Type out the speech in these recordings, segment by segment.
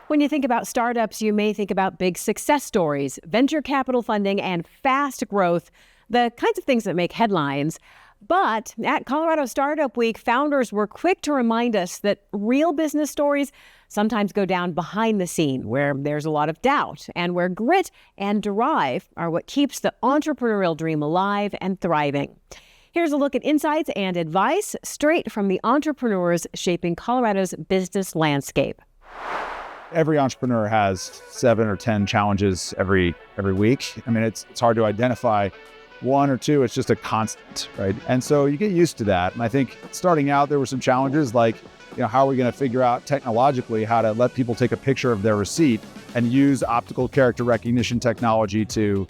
When you think about startups, you may think about big success stories, venture capital funding, and fast growth, the kinds of things that make headlines. But at Colorado Startup Week, founders were quick to remind us that real business stories sometimes go down behind the scene, where there's a lot of doubt and where grit and drive are what keeps the entrepreneurial dream alive and thriving. Here's a look at insights and advice straight from the entrepreneurs shaping Colorado's business landscape. Every entrepreneur has 7 or 10 challenges every week. I mean, it's hard to identify one or two. It's just a constant, right? And so you get used to that. And I think starting out, there were some challenges like, how are we going to figure out technologically how to let people take a picture of their receipt and use optical character recognition technology to,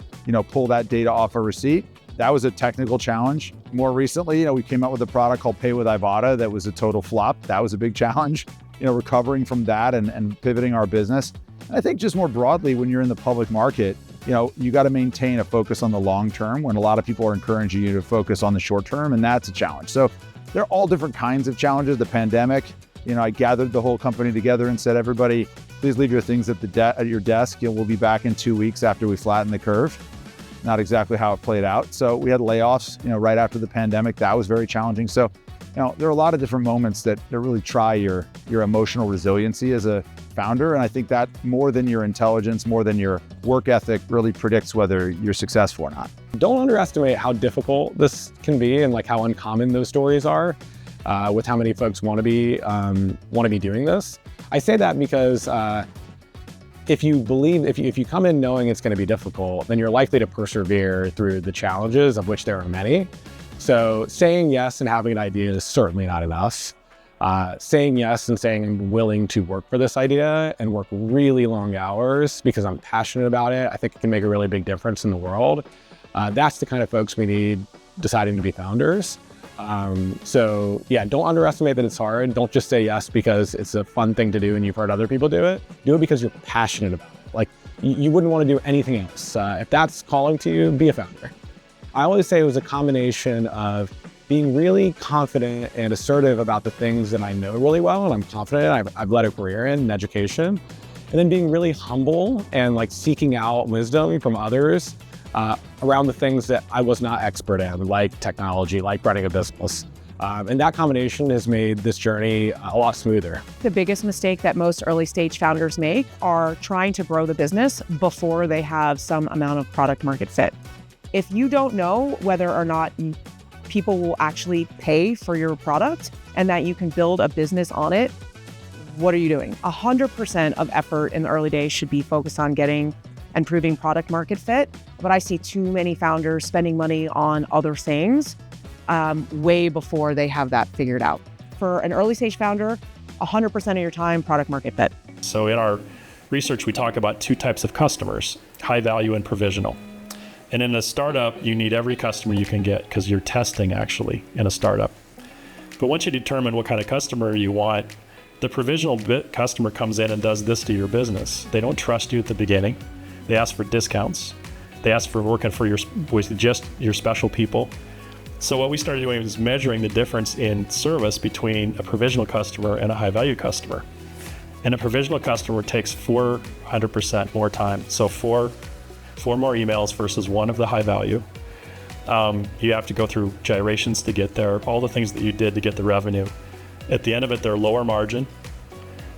pull that data off a receipt? That was a technical challenge. More recently, we came out with a product called Pay with Ibotta that was a total flop. That was a big challenge, recovering from that and pivoting our business. And I think just more broadly, when you're in the public market, you got to maintain a focus on the long term when a lot of people are encouraging you to focus on the short term, and that's a challenge. So they're all different kinds of challenges. The pandemic, I gathered the whole company together and said, everybody, please leave your things at your desk. We'll be back in 2 weeks after we flatten the curve. Not exactly how it played out. So we had layoffs, right after the pandemic. That was very challenging. So, there are a lot of different moments that really try your emotional resiliency as a founder. And I think that more than your intelligence, more than your work ethic really predicts whether you're successful or not. Don't underestimate how difficult this can be and how uncommon those stories are with how many folks want to be doing this. I say that because if you come in knowing it's going to be difficult, then you're likely to persevere through the challenges, of which there are many. So saying yes and having an idea is certainly not enough. Saying yes and saying I'm willing to work for this idea and work really long hours because I'm passionate about it, I think it can make a really big difference in the world. That's the kind of folks we need deciding to be founders. So yeah, don't underestimate that it's hard. Don't just say yes because it's a fun thing to do and you've heard other people do it. Do it because you're passionate about it. You wouldn't want to do anything else. If that's calling to you, be a founder. I always say it was a combination of being really confident and assertive about the things that I know really well and I'm confident I've led a career in education, and then being really humble and seeking out wisdom from others around the things that I was not expert in, like technology, like running a business. And that combination has made this journey a lot smoother. The biggest mistake that most early stage founders make are trying to grow the business before they have some amount of product market fit. If you don't know whether or not people will actually pay for your product and that you can build a business on it, what are you doing? 100% of effort in the early days should be focused on getting and proving product market fit. But I see too many founders spending money on other things way before they have that figured out. For an early stage founder, 100% of your time, product market fit. So in our research, we talk about two types of customers, high value and provisional. And in a startup, you need every customer you can get because you're testing actually in a startup. But once you determine what kind of customer you want, the provisional customer comes in and does this to your business. They don't trust you at the beginning. They ask for discounts. They ask for working with just your special people. So what we started doing was measuring the difference in service between a provisional customer and a high value customer. And a provisional customer takes 400% more time. So four more emails versus one of the high value. You have to go through gyrations to get there, all the things that you did to get the revenue. At the end of it, they're lower margin.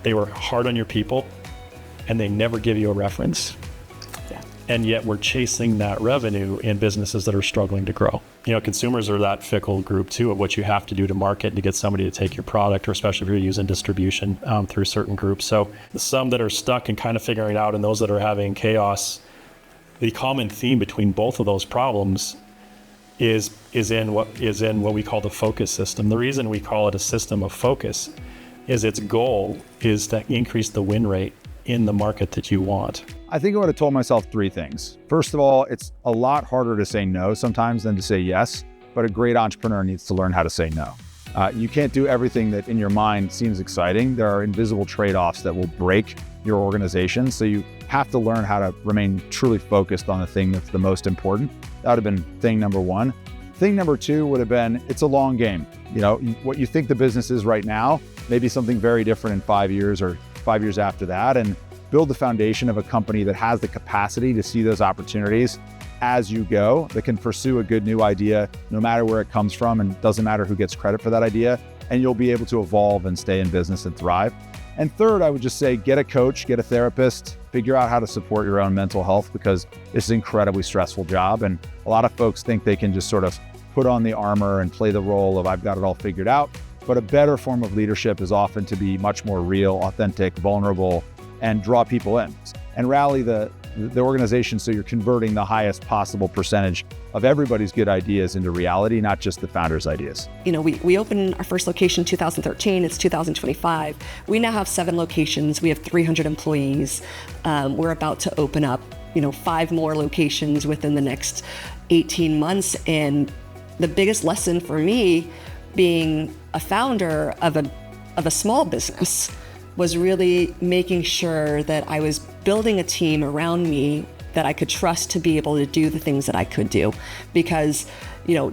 They were hard on your people and they never give you a reference. Yeah. And yet we're chasing that revenue in businesses that are struggling to grow. Consumers are that fickle group too of what you have to do to market to get somebody to take your product, or especially if you're using distribution through certain groups. So some that are stuck and kind of figuring it out and those that are having chaos, the common theme between both of those problems is in what we call the focus system. The reason we call it a system of focus is its goal is to increase the win rate in the market that you want. I think I would have told myself 3 things. First of all, it's a lot harder to say no sometimes than to say yes, but a great entrepreneur needs to learn how to say no. You can't do everything that in your mind seems exciting. There are invisible trade-offs that will break your organization. So you have to learn how to remain truly focused on the thing that's the most important. That would have been thing number 1. Thing number 2 would have been, it's a long game. What you think the business is right now, maybe something very different in 5 years or 5 years after that. And build the foundation of a company that has the capacity to see those opportunities as you go, that can pursue a good new idea, no matter where it comes from, and doesn't matter who gets credit for that idea, and you'll be able to evolve and stay in business and thrive. And third, I would just say, get a coach, get a therapist, figure out how to support your own mental health, because it's an incredibly stressful job. And a lot of folks think they can just sort of put on the armor and play the role of I've got it all figured out. But a better form of leadership is often to be much more real, authentic, vulnerable, and draw people in and rally the organization so you're converting the highest possible percentage of everybody's good ideas into reality, not just the founders' ideas. You know, we opened our first location in 2013. It's 2025. We now have 7 locations. We have 300 employees. We're about to open up, 5 more locations within the next 18 months. And the biggest lesson for me, being a founder of a small business, was really making sure that I was building a team around me that I could trust to be able to do the things that I could do. Because,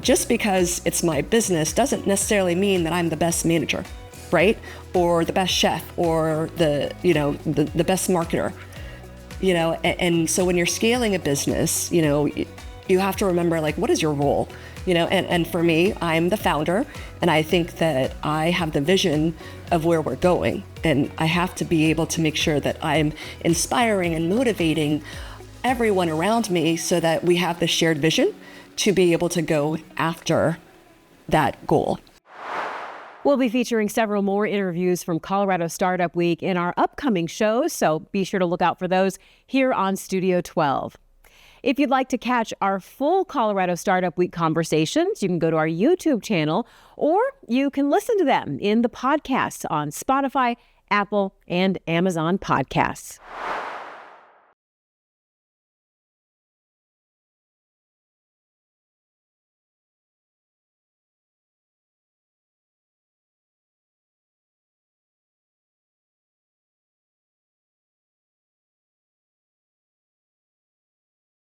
just because it's my business doesn't necessarily mean that I'm the best manager, right? Or the best chef, or the best marketer. And so when you're scaling a business, you have to remember, what is your role? And for me, I'm the founder, and I think that I have the vision of where we're going. And I have to be able to make sure that I'm inspiring and motivating everyone around me so that we have the shared vision to be able to go after that goal. We'll be featuring several more interviews from Colorado Startup Week in our upcoming shows, so be sure to look out for those here on Studio 12. If you'd like to catch our full Colorado Startup Week conversations, you can go to our YouTube channel, or you can listen to them in the podcasts on Spotify, Apple, and Amazon Podcasts.